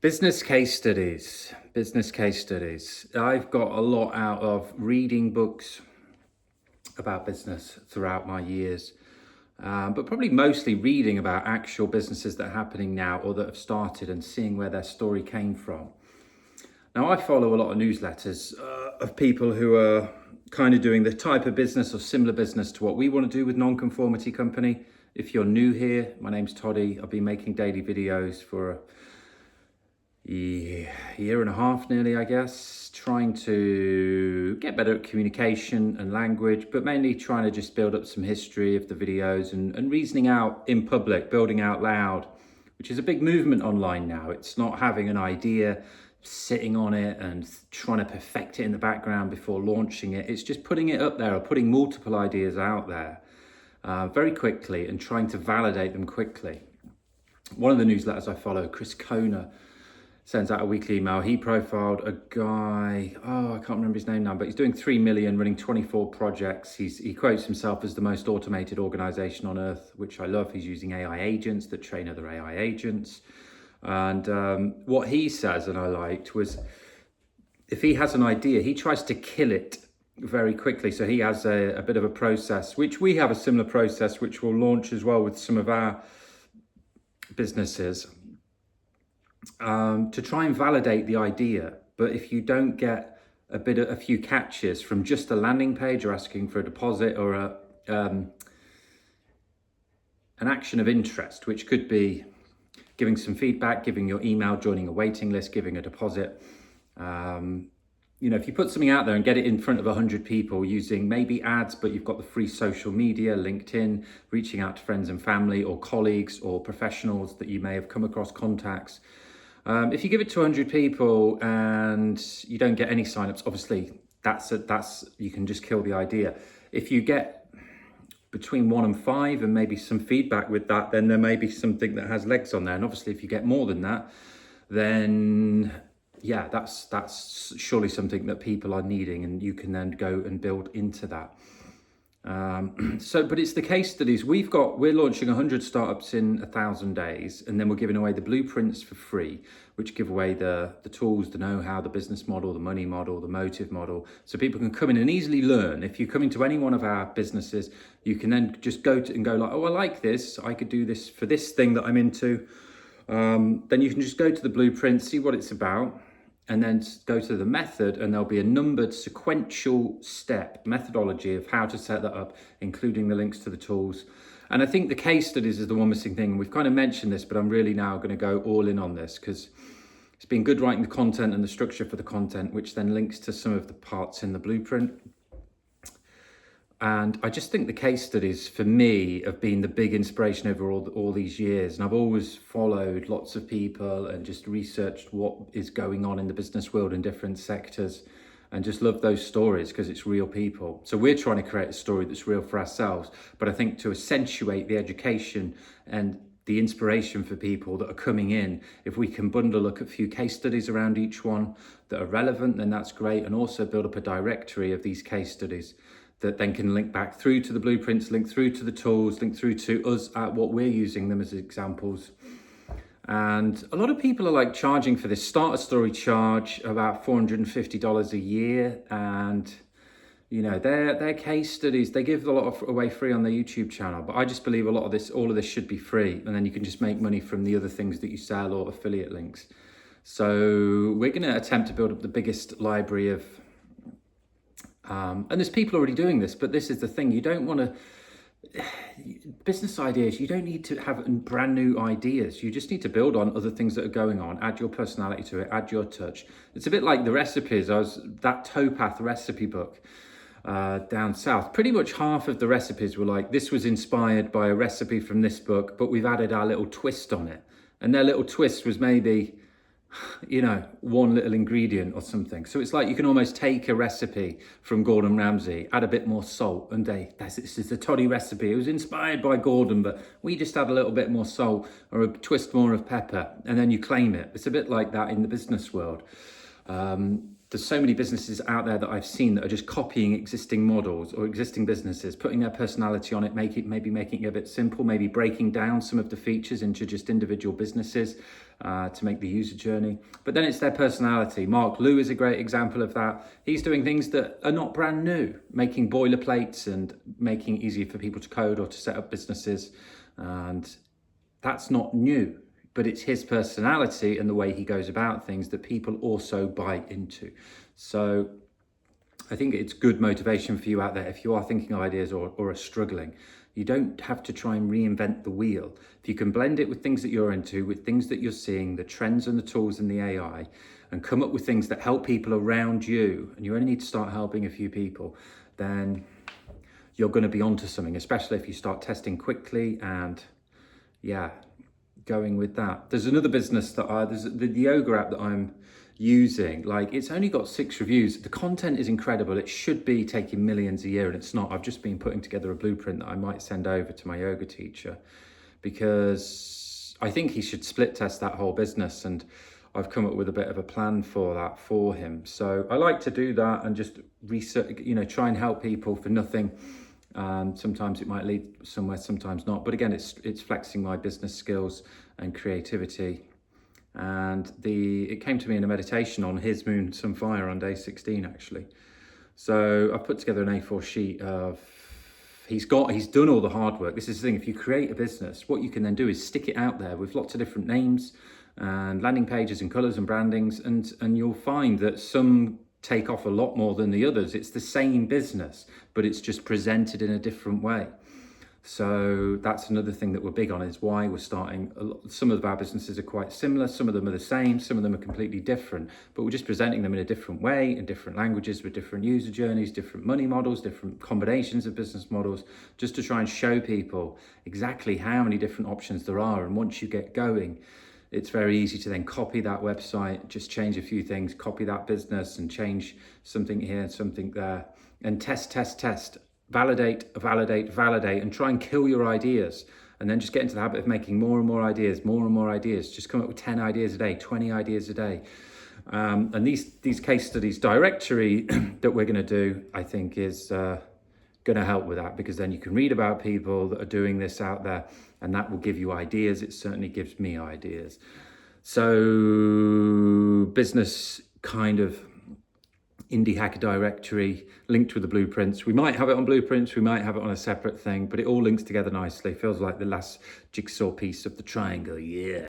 Business case studies, business case studies. I've got a lot out of reading books about business throughout my years, but probably mostly reading about actual businesses that are happening now or that have started and seeing where their story came from. Now, I follow a lot of newsletters of people who are kind of doing the type of business or similar business to what we want to do with Nonconformity Company. If you're new here, my name's Toddy. I've been making daily videos for year and a half nearly, I guess, trying to get better at communication and language, but mainly trying to just build up some history of the videos and reasoning out in public, building out loud, which is a big movement online now. It's not having an idea, sitting on it and trying to perfect it in the background before launching it. It's just putting it up there or putting multiple ideas out there very quickly and trying to validate them quickly. One of the newsletters I follow, Chris Kona, sends out a weekly email. He profiled a guy, I can't remember his name now, but he's doing 3 million, running 24 projects. He quotes himself as the most automated organization on earth, which I love. He's using AI agents that train other AI agents. And what he says, and I liked, was if he has an idea, he tries to kill it very quickly. So he has a bit of a process, which we have a similar process, which we'll launch as well with some of our businesses. To try and validate the idea, but if you don't get a few catches from just a landing page or asking for a deposit or an action of interest, which could be giving some feedback, giving your email, joining a waiting list, giving a deposit. If you put something out there and get it in front of 100 people using maybe ads, but you've got the free social media, LinkedIn, reaching out to friends and family or colleagues or professionals that you may have come across contacts. If you give it to 100 people and you don't get any signups, obviously you can just kill the idea. If you get between 1 and 5 and maybe some feedback with that, then there may be something that has legs on there. And obviously if you get more than that, then yeah, that's surely something that people are needing, and you can then go and build into that. But it's the case studies. We're launching 100 startups in 1,000 days, and then we're giving away the blueprints for free, which give away the tools, the know-how, the business model, the money model, the motive model, so people can come in and easily learn. If you come into any one of our businesses, you can then just go like, oh, I like this, I could do this for this thing that I'm into. Then you can just go to the blueprint, see what it's about, and then go to the method, and there'll be a numbered sequential step methodology of how to set that up, including the links to the tools. And I think the case studies is the one missing thing. We've kind of mentioned this, but I'm really now going to go all in on this because it's been good writing the content and the structure for the content, which then links to some of the parts in the blueprint. And I just think the case studies for me have been the big inspiration over all these years. And I've always followed lots of people and just researched what is going on in the business world in different sectors, and just love those stories because it's real people. So we're trying to create a story that's real for ourselves. But I think to accentuate the education and the inspiration for people that are coming in, if we can bundle a few case studies around each one that are relevant, then that's great. And also build up a directory of these case studies that then can link back through to the blueprints, link through to the tools, link through to us at what we're using them as examples. And a lot of people are like charging for this. Starter story charge about $450 a year. And, their case studies, they give a lot away free on their YouTube channel. But I just believe all of this should be free. And then you can just make money from the other things that you sell or affiliate links. So we're going to attempt to build up the biggest library of and there's people already doing this, but this is the thing. You don't want to, business ideas, you don't need to have brand new ideas. You just need to build on other things that are going on, add your personality to it, add your touch. It's a bit like the recipes. That Towpath recipe book down south, pretty much half of the recipes were like, this was inspired by a recipe from this book, but we've added our little twist on it. And their little twist was maybe, one little ingredient or something. So it's like you can almost take a recipe from Gordon Ramsay, add a bit more salt, and this is the toddy recipe. It was inspired by Gordon, but we just add a little bit more salt or a twist more of pepper, and then you claim it. It's a bit like that in the business world. there's so many businesses out there that I've seen that are just copying existing models or existing businesses, putting their personality on it, maybe making it a bit simple, maybe breaking down some of the features into just individual businesses to make the user journey. But then it's their personality. Mark Liu is a great example of that. He's doing things that are not brand new, making boilerplates and making it easier for people to code or to set up businesses. And that's not new, but it's his personality and the way he goes about things that people also buy into. So I think it's good motivation for you out there if you are thinking of ideas or are struggling. You don't have to try and reinvent the wheel. If you can blend it with things that you're into, with things that you're seeing, the trends and the tools and the AI, and come up with things that help people around you, and you only need to start helping a few people, then you're going to be onto something, especially if you start testing quickly and going with that. There's another business that there's the yoga app that I'm using. Like, it's only got 6 reviews. The content is incredible. It should be taking millions a year, and it's not. I've just been putting together a blueprint that I might send over to my yoga teacher, because I think he should split test that whole business, and I've come up with a bit of a plan for that for him. So I like to do that and just research, try and help people for nothing. Sometimes it might lead somewhere, sometimes not. But again, it's flexing my business skills and creativity. And it came to me in a meditation on his moon, sun, fire on day 16, actually. So I've put together an A4 sheet of, he's done all the hard work. This is the thing, if you create a business, what you can then do is stick it out there with lots of different names and landing pages and colors and brandings. And you'll find that some take off a lot more than the others. It's the same business, but it's just presented in a different way. So that's another thing that we're big on, is why we're starting. Some of our businesses are quite similar, some of them are the same, some of them are completely different, but we're just presenting them in a different way, in different languages, with different user journeys, different money models, different combinations of business models, just to try and show people exactly how many different options there are. And once you get going, it's very easy to then copy that website, just change a few things, copy that business and change something here and something there, and test, validate, and try and kill your ideas. And then just get into the habit of making more and more ideas. Just come up with 10 ideas a day, 20 ideas a day. And these case studies directory that we're going to do, I think, is going to help with that, because then you can read about people that are doing this out there, and that will give you ideas. It certainly gives me ideas. So business kind of indie hacker directory linked with the blueprints. We might have it on blueprints, we might have it on a separate thing, but it all links together nicely. Feels like the last jigsaw piece of the triangle. Yeah.